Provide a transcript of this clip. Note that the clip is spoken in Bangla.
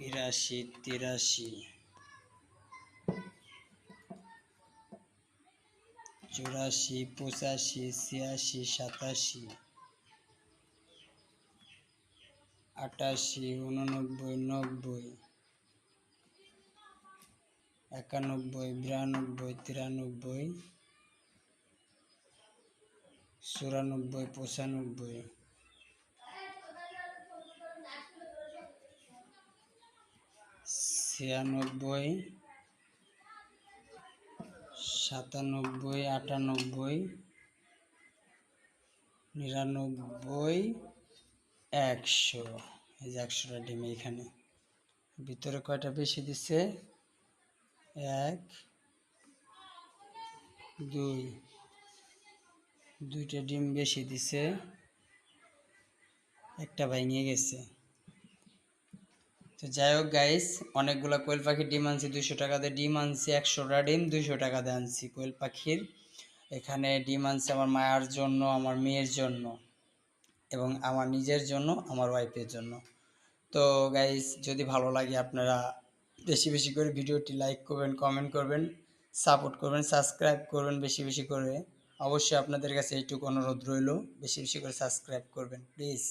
82, 83, 84, 85, 86, 87, 88, 89, 90, 91, 92, 93, 94, 95, 96, 97, 98, 99, 100। এই যে 100টা ডিম এখানে ভিতরে কয়টা বেশি দিছে? 1, 2, 2টা ডিম বেশি দিছে, একটা ভেঙে গেছে। তো যাই হোক গাইস, অনেকগুলো কোয়েল পাখির ডিম আনছি, 200 টাকা দিয়ে ডিম আনছি, 100টা ডিম 200 টাকা দিয়ে আনছি কোয়েল পাখির। এখানে ডিম আনছি আমার মায়ের জন্য, আমার মেয়ের জন্য এবং আমার নিজের জন্য, আমার ওয়াইফের জন্য। তো গাইস, যদি ভালো লাগে আপনারা বেশি বেশি করে ভিডিওটি লাইক করবেন, কমেন্ট করবেন, সাপোর্ট করবেন, সাবস্ক্রাইব করবেন বেশি বেশি করে। অবশ্যই আপনাদের কাছে এইটুকু অনুরোধ রইল, বেশি বেশি করে সাবস্ক্রাইব করবেন প্লিজ।